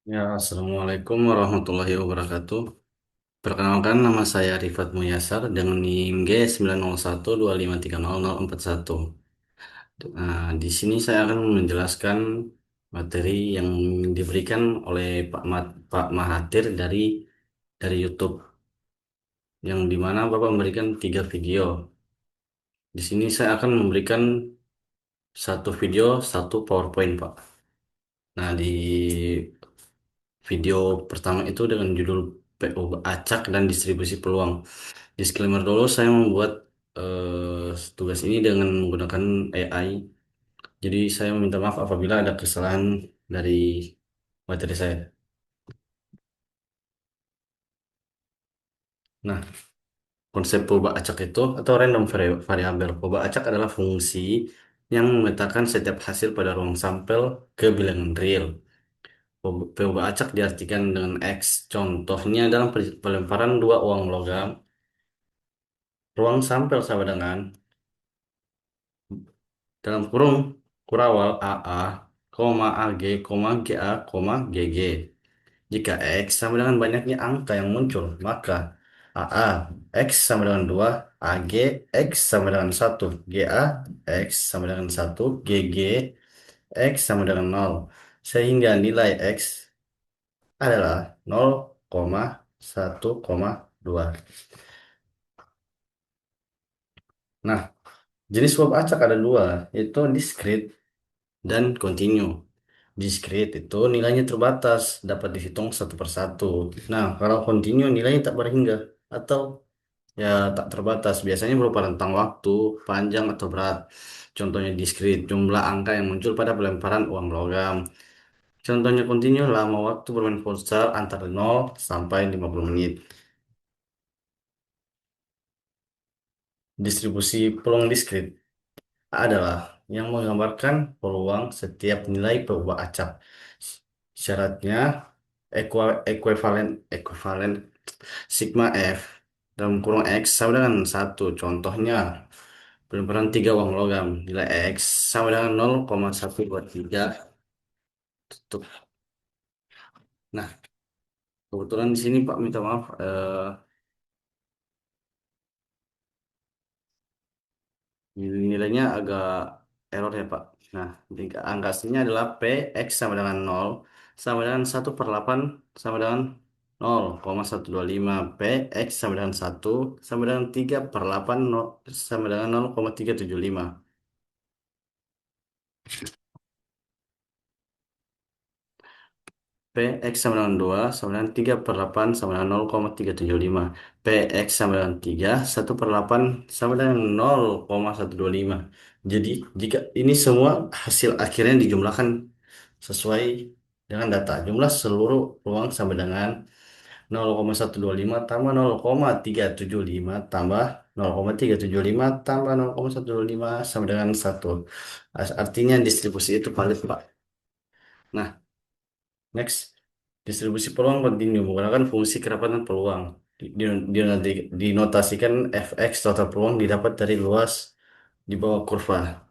Ya, Assalamualaikum warahmatullahi wabarakatuh. Perkenalkan, nama saya Rifat Muyasar dengan NIM G90125300041. Di sini saya akan menjelaskan materi yang diberikan oleh Pak Mahathir dari YouTube, yang dimana Bapak memberikan 3 video. Di sini saya akan memberikan satu video, satu PowerPoint, Pak. Nah, di video pertama itu dengan judul PO Acak dan Distribusi Peluang. Disclaimer dulu, saya membuat tugas ini dengan menggunakan AI. Jadi saya meminta maaf apabila ada kesalahan dari materi saya. Nah, konsep perubahan acak itu atau random variable. Perubahan acak adalah fungsi yang memetakan setiap hasil pada ruang sampel ke bilangan real. Perubahan acak diartikan dengan X. Contohnya dalam pelemparan dua uang logam, ruang sampel sama dengan dalam kurung kurawal AA, AG, GA, GG. Jika X sama dengan banyaknya angka yang muncul, maka AA X sama dengan 2, AG X sama dengan 1, GA X sama dengan 1, GG X sama dengan 0. Sehingga nilai X adalah 0,1,2. Nah, jenis suap acak ada dua, yaitu discrete dan continue. Discrete itu nilainya terbatas, dapat dihitung satu persatu. Nah, kalau continue nilainya tak berhingga atau ya tak terbatas. Biasanya berupa rentang waktu, panjang atau berat. Contohnya discrete, jumlah angka yang muncul pada pelemparan uang logam. Contohnya continue, lama waktu bermain futsal antara 0 sampai 50 menit. Distribusi peluang discrete adalah yang menggambarkan peluang setiap nilai perubahan acak. Syaratnya ekuivalen ekuivalen sigma F dalam kurung X sama dengan 1. Contohnya penurunan 3 uang logam, nilai X sama dengan 0,123. Tutup. Nah, kebetulan di sini Pak minta maaf, nilainya agak error ya Pak. Nah, angka aslinya adalah P X sama dengan 0 sama dengan 1/8 sama dengan 0,125. P X sama dengan 1 sama dengan 3/8 sama dengan 0,375. P X sama dengan 2 sama dengan 3/8 sama dengan 0,375. P X sama dengan 3, 1/8 sama dengan 0,125. Jadi, jika ini semua hasil akhirnya dijumlahkan sesuai dengan data. Jumlah seluruh ruang sama dengan 0,125 tambah 0,375 tambah 0,375 tambah 0,125 sama dengan 1. Artinya distribusi itu valid, Pak. Nah, next, distribusi peluang kontinu menggunakan fungsi kerapatan peluang. Dinotasikan fx total peluang didapat dari luas di bawah kurva.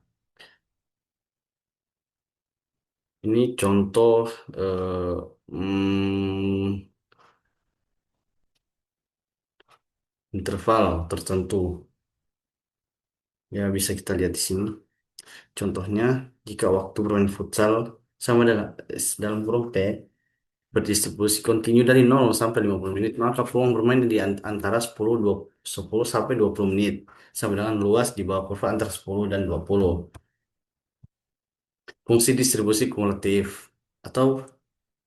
Ini contoh eh, hmm, interval tertentu. Ya, bisa kita lihat di sini. Contohnya, jika waktu bermain futsal sama dengan dalam kurung P berdistribusi kontinu dari 0 sampai 50 menit, maka peluang bermain di antara 10 sampai 20 menit, sama dengan luas di bawah kurva antara 10 dan 20. Fungsi distribusi kumulatif atau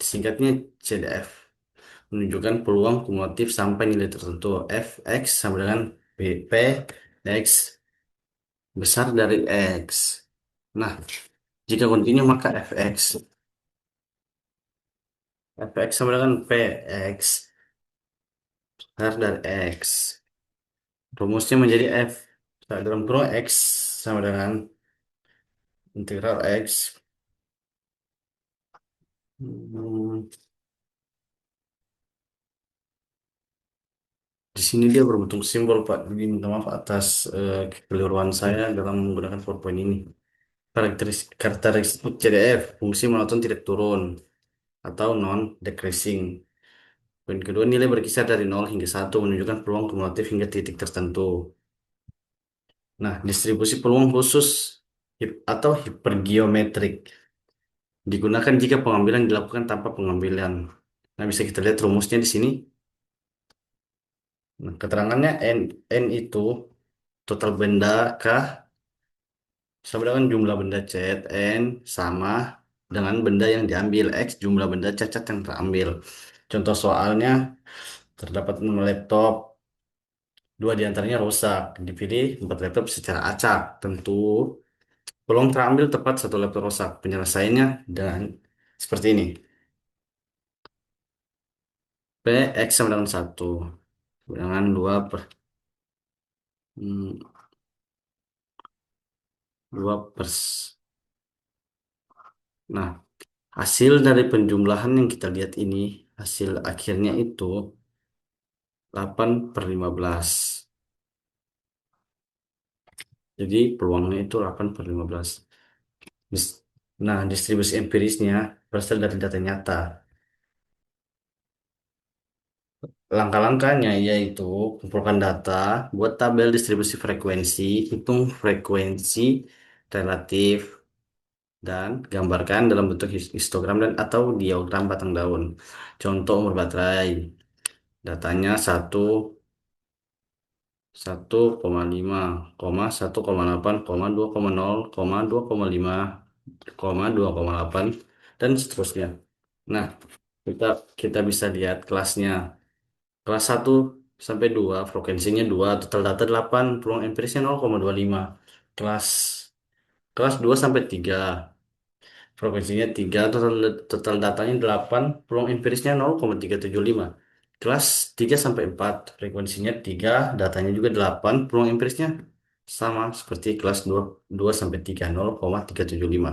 singkatnya CDF menunjukkan peluang kumulatif sampai nilai tertentu. Fx sama dengan P X besar dari X. Nah, jika kontinu maka Fx sama dengan Px besar dari X. Rumusnya menjadi F. Nah, dalam kurung X sama dengan integral X. Hmm, di sini dia berbentuk simbol, Pak. Jadi minta maaf atas kekeliruan saya dalam menggunakan PowerPoint ini. Karakteristik CDF, fungsi monoton tidak turun. atau non-decreasing. Poin kedua, nilai berkisar dari 0 hingga 1 menunjukkan peluang kumulatif hingga titik tertentu. Nah, distribusi peluang khusus atau hipergeometrik digunakan jika pengambilan dilakukan tanpa pengambilan. Nah, bisa kita lihat rumusnya di sini. Nah, keterangannya N itu total benda K sama dengan jumlah benda C. N sama dengan benda yang diambil. X jumlah benda cacat yang terambil. Contoh soalnya, terdapat 6 laptop, dua di antaranya rusak. Dipilih 4 laptop secara acak. Tentu peluang terambil tepat satu laptop rusak. Penyelesaiannya dan seperti ini. P X sama dengan 1. Dengan 2 per, 2 per. Nah, hasil dari penjumlahan yang kita lihat ini, hasil akhirnya itu 8/15. Jadi peluangnya itu 8/15. Dis- Nah, distribusi empirisnya berasal dari data nyata. Langkah-langkahnya yaitu kumpulkan data, buat tabel distribusi frekuensi, hitung frekuensi relatif, dan gambarkan dalam bentuk histogram dan atau diagram batang daun. Contoh umur baterai. Datanya 1,5, 1,8, 2,0, 2,5, 2,8, dan seterusnya. Nah, kita kita bisa lihat kelasnya. Kelas 1 sampai 2 frekuensinya 2, total data 8, peluang empirisnya 0,25. Kelas kelas 2 sampai 3 frekuensinya 3, total datanya 8, peluang empirisnya 0,375. Kelas 3 sampai 4 frekuensinya 3, datanya juga 8, peluang empirisnya sama seperti kelas 2 2 sampai 3, 0,375.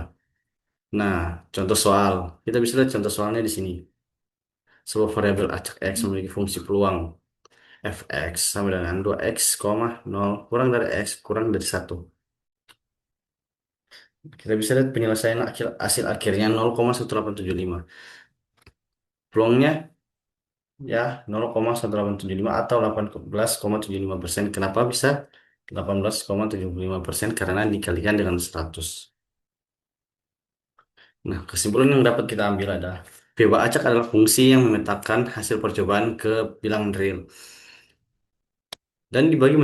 Nah, contoh soal. Kita bisa lihat contoh soalnya di sini. Sebuah variabel acak X memiliki fungsi peluang fx sama dengan 2x, 0 kurang dari x kurang dari 1. Kita bisa lihat penyelesaian hasil akhirnya 0,1875. Peluangnya ya 0,1875 atau 18,75%. Kenapa bisa 18,75%? Karena dikalikan dengan 100. Nah, kesimpulan yang dapat kita ambil adalah VBA acak adalah fungsi yang memetakan hasil percobaan ke bilangan real dan dibagi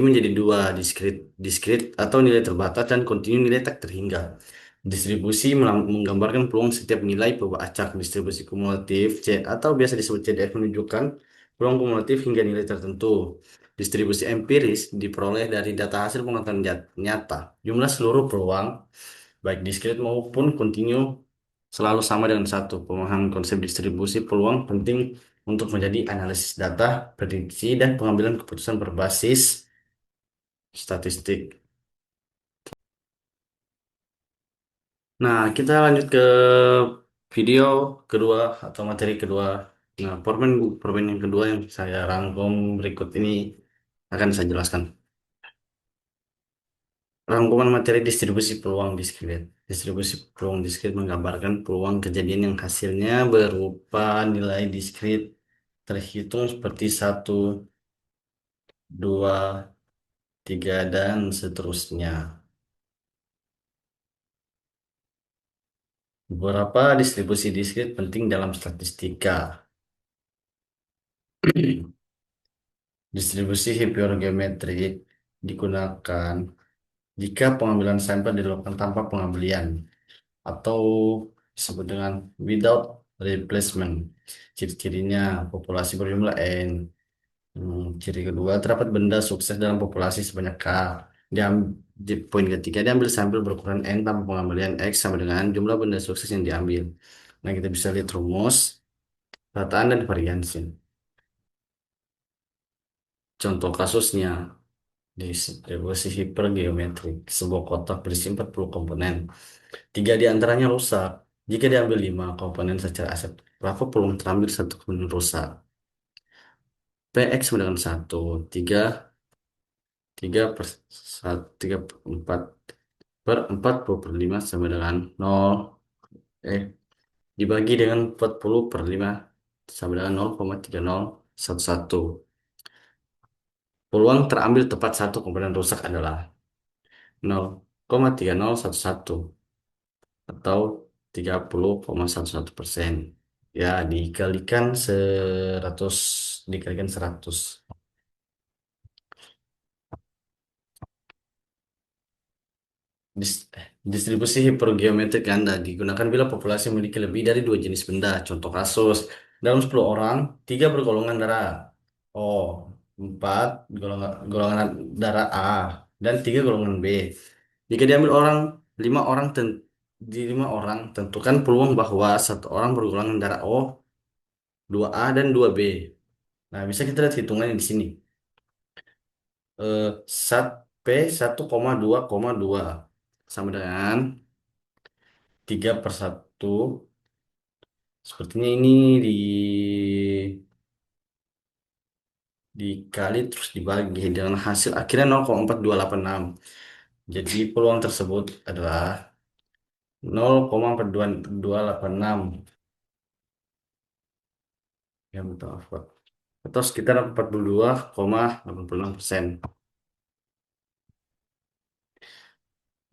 menjadi dua, diskrit diskrit atau nilai terbatas dan kontinu nilai tak terhingga. Distribusi menggambarkan peluang setiap nilai perubahan acak. Distribusi kumulatif C atau biasa disebut CDF menunjukkan peluang kumulatif hingga nilai tertentu. Distribusi empiris diperoleh dari data hasil pengetahuan nyata. Jumlah seluruh peluang baik diskrit maupun kontinu selalu sama dengan satu. Pemahaman konsep distribusi peluang penting untuk menjadi analisis data, prediksi, dan pengambilan keputusan berbasis statistik. Nah, kita lanjut ke video kedua atau materi kedua. Nah, permen yang kedua yang saya rangkum berikut ini akan saya jelaskan. Rangkuman materi distribusi peluang diskrit. Distribusi peluang diskrit menggambarkan peluang kejadian yang hasilnya berupa nilai diskrit terhitung seperti 1, 2, 3, dan seterusnya. Beberapa distribusi diskrit penting dalam statistika. Distribusi hipergeometrik digunakan jika pengambilan sampel dilakukan tanpa pengambilan atau disebut dengan without replacement. Ciri-cirinya populasi berjumlah N. Ciri kedua, terdapat benda sukses dalam populasi sebanyak K. Di poin ketiga, diambil sampel berukuran N tanpa pengambilan X sama dengan jumlah benda sukses yang diambil. Nah, kita bisa lihat rumus, rataan, dan variansi. Contoh kasusnya, distribusi hipergeometrik, sebuah kotak berisi 40 komponen. 3 di antaranya rusak. Jika diambil 5 komponen secara aset, berapa peluang terambil satu komponen rusak? PX sama dengan 1, 3, 4 per 5 sama dengan 0. dibagi dengan 40 per 5 sama dengan 0,3011. Peluang terambil tepat satu komponen rusak adalah 0,3011 atau 30,11%. Ya, dikalikan 100, dikalikan 100. Distribusi hipergeometrik ganda digunakan bila populasi memiliki lebih dari dua jenis benda. Contoh kasus, dalam 10 orang, tiga bergolongan darah O, empat golongan darah A, dan tiga golongan B. Jika diambil orang, di 5 orang, tentukan peluang bahwa satu orang bergolongan darah O, 2A, dan 2B. Nah, bisa kita lihat hitungannya di sini. Sat P 1,2,2 sama dengan 3/1. Sepertinya ini di dikali terus dibagi dengan hasil akhirnya 0,4286. Jadi peluang tersebut adalah 0,4286. Ya, betul. Atau sekitar 42,86%.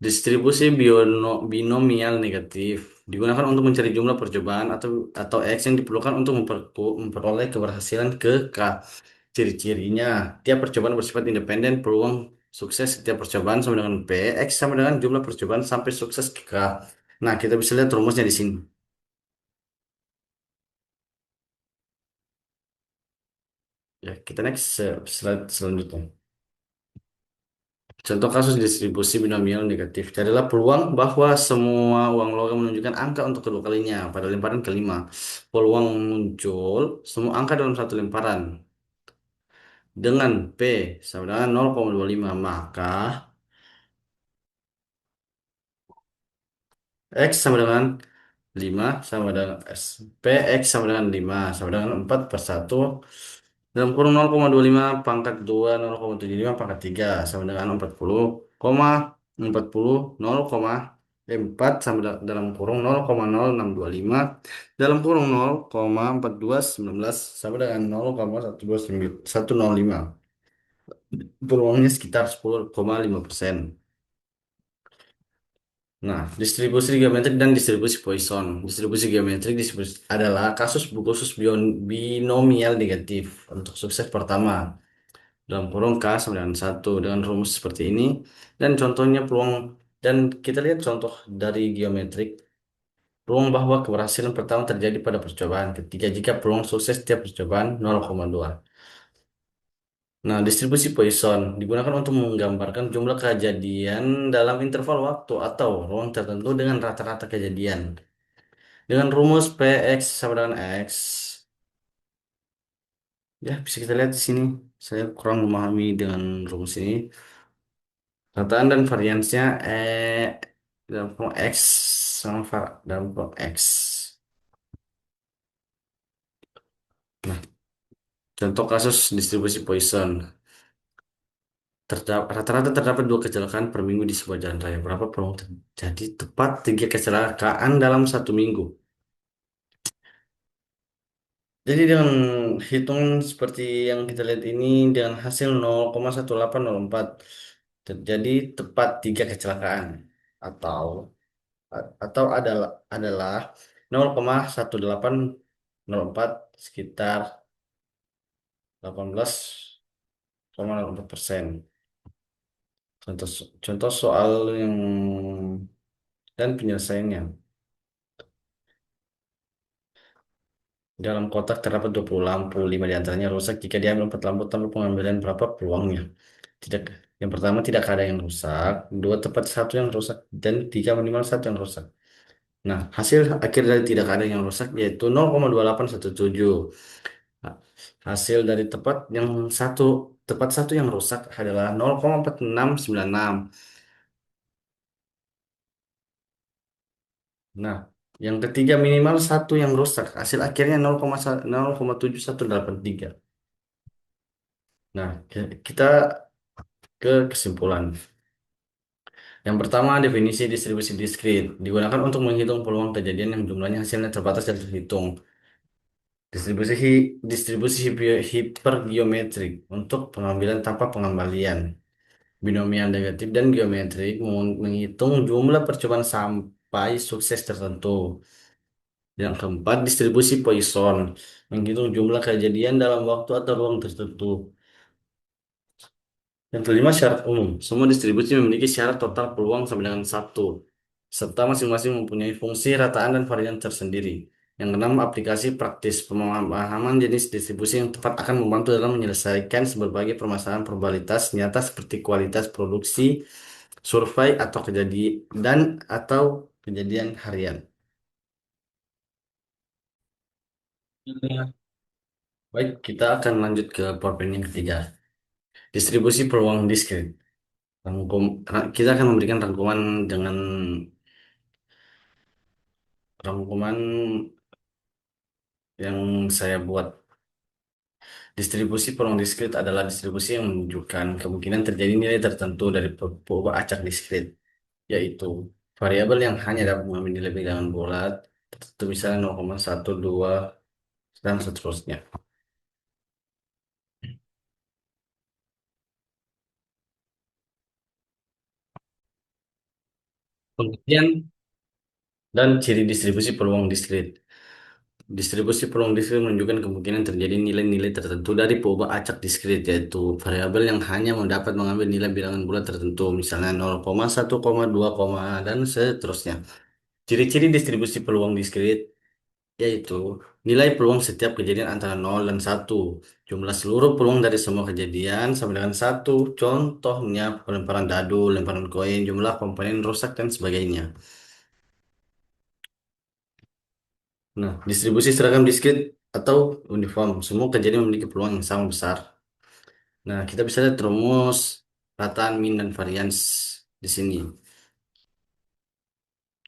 Distribusi binomial negatif digunakan untuk mencari jumlah percobaan atau X yang diperlukan untuk memperoleh keberhasilan ke K. Ciri-cirinya, tiap percobaan bersifat independen, peluang sukses setiap percobaan sama dengan P, X sama dengan jumlah percobaan sampai sukses ke K. Nah, kita bisa lihat rumusnya di sini. Ya, kita next slide selanjutnya. Contoh kasus distribusi binomial negatif. Carilah peluang bahwa semua uang logam menunjukkan angka untuk kedua kalinya pada lemparan kelima. Peluang muncul semua angka dalam satu lemparan dengan P sama dengan 0,25, maka X sama dengan 5 sama dengan S. PX sama dengan 5 sama dengan 4/1 dalam kurung 0,25 pangkat 2 0,75 pangkat 3 sama dengan 40, 4 sama dalam kurung 0,0625 dalam kurung 0,4219 sama dengan 0,125. Peluangnya sekitar 10,5%. Nah, distribusi geometrik dan distribusi Poisson. Distribusi geometrik adalah kasus khusus binomial negatif untuk sukses pertama. Dalam kurung K sama dengan 1 dengan rumus seperti ini. Dan contohnya peluang, dan kita lihat contoh dari geometrik. Peluang bahwa keberhasilan pertama terjadi pada percobaan ketiga jika peluang sukses setiap percobaan 0,2. Nah, distribusi Poisson digunakan untuk menggambarkan jumlah kejadian dalam interval waktu atau ruang tertentu dengan rata-rata kejadian. Dengan rumus PX sama dengan X, ya bisa kita lihat di sini. Saya kurang memahami dengan rumus ini. Rataan dan variansnya dalam form X sama dalam form X. Nah, contoh kasus distribusi Poisson. Rata-rata terdapat dua kecelakaan per minggu di sebuah jalan raya. Berapa peluang terjadi tepat tiga kecelakaan dalam satu minggu? Jadi dengan hitungan seperti yang kita lihat ini dengan hasil 0,1804 terjadi tepat tiga kecelakaan atau adalah 0,1804 sekitar 18,04%. Contoh contoh soal yang dan penyelesaiannya. Dalam kotak terdapat 20 lampu, 5 diantaranya rusak. Jika diambil 4 lampu tanpa pengambilan berapa peluangnya? Tidak. Yang pertama tidak ada yang rusak, dua tepat satu yang rusak, dan tiga minimal satu yang rusak. Nah, hasil akhir dari tidak ada yang rusak yaitu 0,2817. Nah, hasil dari tepat satu yang rusak adalah 0,4696. Nah, yang ketiga minimal satu yang rusak. Hasil akhirnya 0,7183. Nah, kita ke kesimpulan. Yang pertama, definisi distribusi diskrit digunakan untuk menghitung peluang kejadian yang jumlahnya hasilnya terbatas dan terhitung. Distribusi hipergeometrik untuk pengambilan tanpa pengembalian. Binomial negatif dan geometrik menghitung jumlah percobaan sampai sukses tertentu. Yang keempat, distribusi Poisson menghitung jumlah kejadian dalam waktu atau ruang tertentu. Yang kelima, syarat umum. Semua distribusi memiliki syarat total peluang sama dengan satu, serta masing-masing mempunyai fungsi rataan dan varian tersendiri. Yang keenam, aplikasi praktis. Pemahaman jenis distribusi yang tepat akan membantu dalam menyelesaikan berbagai permasalahan probabilitas nyata seperti kualitas produksi, survei atau kejadian harian. Baik, kita akan lanjut ke poin yang ketiga. Distribusi peluang diskrit. Kita akan memberikan rangkuman yang saya buat. Distribusi peluang diskrit adalah distribusi yang menunjukkan kemungkinan terjadi nilai tertentu dari perubahan acak diskrit, yaitu variabel yang hanya dapat mengambil nilai bilangan bulat, tertentu misalnya 0,1, 2, dan seterusnya. Pengertian dan ciri distribusi peluang diskrit. Distribusi peluang diskrit menunjukkan kemungkinan terjadi nilai-nilai tertentu dari perubahan acak diskrit, yaitu variabel yang hanya mendapat mengambil nilai bilangan bulat tertentu, misalnya 0,1, 2, dan seterusnya. Ciri-ciri distribusi peluang diskrit yaitu nilai peluang setiap kejadian antara 0 dan 1, jumlah seluruh peluang dari semua kejadian sama dengan 1, contohnya pelemparan dadu, lemparan koin, jumlah komponen rusak, dan sebagainya. Nah, distribusi seragam diskrit atau uniform, semua kejadian memiliki peluang yang sama besar. Nah, kita bisa lihat rumus rataan min dan varians di sini.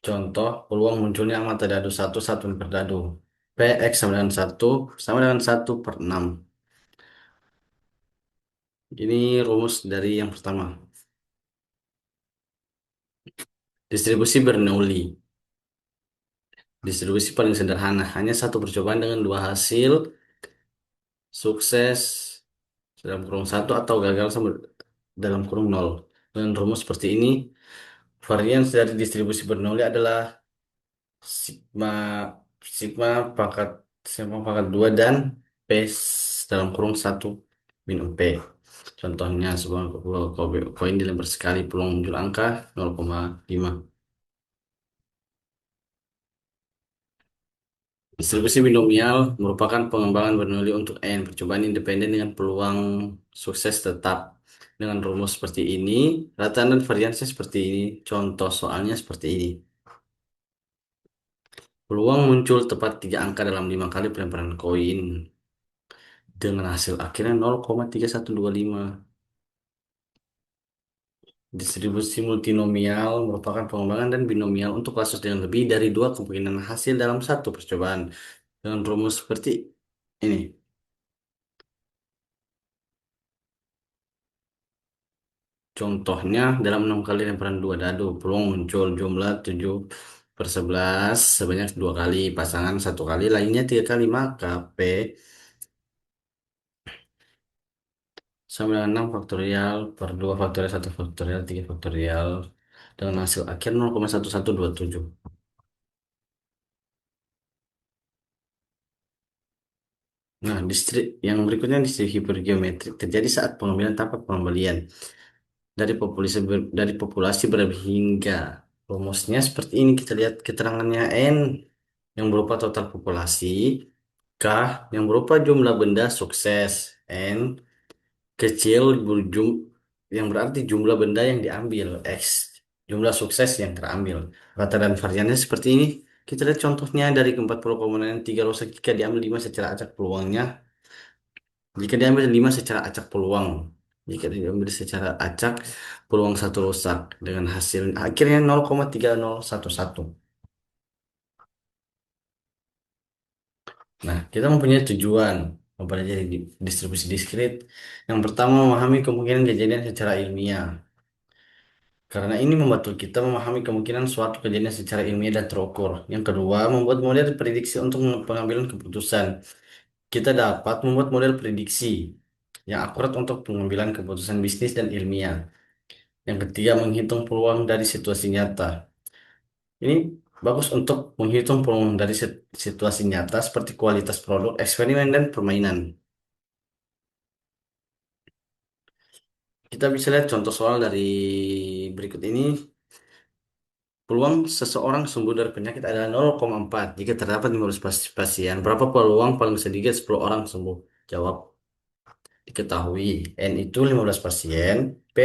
Contoh, peluang munculnya mata dadu satu per dadu. PX sama dengan 1/6. Ini rumus dari yang pertama. Distribusi Bernoulli. Distribusi paling sederhana. Hanya satu percobaan dengan dua hasil sukses dalam kurung satu atau gagal sama dalam kurung nol. Dengan rumus seperti ini, varians dari distribusi Bernoulli adalah sigma sigma pangkat sigma pangkat 2 dan P dalam kurung satu minum P. Contohnya sebuah koin dilempar sekali peluang muncul angka 0,5. Distribusi binomial merupakan pengembangan Bernoulli untuk n percobaan independen dengan peluang sukses tetap. Dengan rumus seperti ini, rataan dan variansi seperti ini. Contoh soalnya seperti ini. Peluang muncul tepat 3 angka dalam 5 kali pelemparan koin dengan hasil akhirnya 0,3125. Distribusi multinomial merupakan pengembangan dan binomial untuk kasus dengan lebih dari dua kemungkinan hasil dalam satu percobaan. Dengan rumus seperti ini. Contohnya, dalam 6 kali lemparan dua dadu, peluang muncul jumlah 7/11 sebanyak 2 kali, pasangan 1 kali, lainnya 3 kali, maka P sama dengan 6 faktorial per 2 faktorial 1 faktorial 3 faktorial dengan hasil akhir 0,1127. Nah, yang berikutnya distrik hipergeometrik terjadi saat pengambilan tanpa pengembalian dari populasi berhingga. Rumusnya seperti ini, kita lihat keterangannya N yang berupa total populasi, K yang berupa jumlah benda sukses, N kecil yang berarti jumlah benda yang diambil, X jumlah sukses yang terambil. Rata dan variannya seperti ini. Kita lihat contohnya dari ke 40 komponen 3 rusak jika diambil 5 secara acak peluangnya. Jika diambil 5 secara acak peluang. Jika diambil secara acak peluang satu rusak dengan hasil akhirnya 0,3011. Nah, kita mempunyai tujuan mempelajari distribusi diskrit. Yang pertama, memahami kemungkinan kejadian secara ilmiah. Karena ini membantu kita memahami kemungkinan suatu kejadian secara ilmiah dan terukur. Yang kedua, membuat model prediksi untuk pengambilan keputusan. Kita dapat membuat model prediksi yang akurat untuk pengambilan keputusan bisnis dan ilmiah. Yang ketiga, menghitung peluang dari situasi nyata. Ini bagus untuk menghitung peluang dari situasi nyata seperti kualitas produk, eksperimen, dan permainan. Kita bisa lihat contoh soal dari berikut ini. Peluang seseorang sembuh dari penyakit adalah 0,4 jika terdapat 15 pasien. Berapa peluang paling sedikit 10 orang sembuh? Jawab. Diketahui N itu 15 pasien, P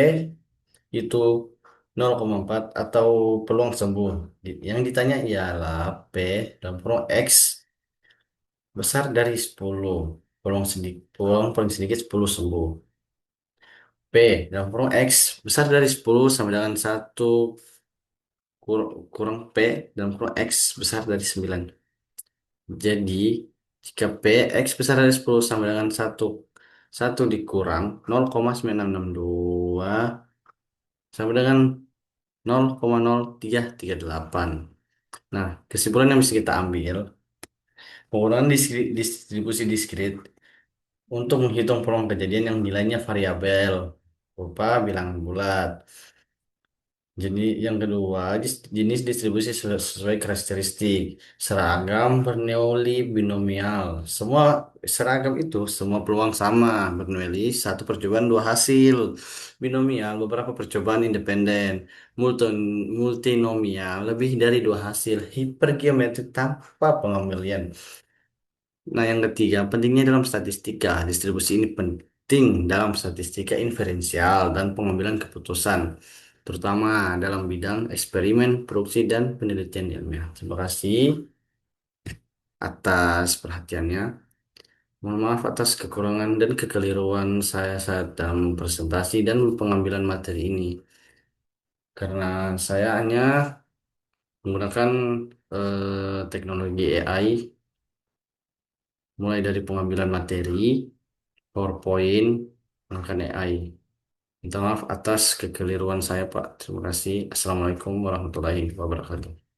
itu 0,4 atau peluang sembuh. Yang ditanya ialah P dan peluang X besar dari 10. Peluang paling sedikit 10 sembuh. P dan peluang X besar dari 10 sama dengan 1 kurang P dan peluang X besar dari 9. Jadi, jika P X besar dari 10 sama dengan 1 dikurang 0,9662 sama dengan 0,0338. Nah, kesimpulan yang bisa kita ambil, penggunaan distribusi diskrit untuk menghitung peluang kejadian yang nilainya variabel, berupa bilangan bulat. Jadi yang kedua, jenis distribusi sesuai karakteristik, seragam, Bernoulli, binomial. Semua seragam itu semua peluang sama. Bernoulli satu percobaan dua hasil. Binomial beberapa percobaan independen. Multinomial lebih dari dua hasil. Hipergeometrik tanpa pengambilan. Nah, yang ketiga, pentingnya dalam statistika. Distribusi ini penting dalam statistika inferensial dan pengambilan keputusan, terutama dalam bidang eksperimen, produksi, dan penelitian ilmiah. Terima kasih atas perhatiannya. Mohon maaf atas kekurangan dan kekeliruan saya saat dalam presentasi dan pengambilan materi ini. Karena saya hanya menggunakan teknologi AI, mulai dari pengambilan materi, PowerPoint, menggunakan AI. Minta maaf atas kekeliruan saya, Pak. Terima kasih. Assalamualaikum warahmatullahi wabarakatuh.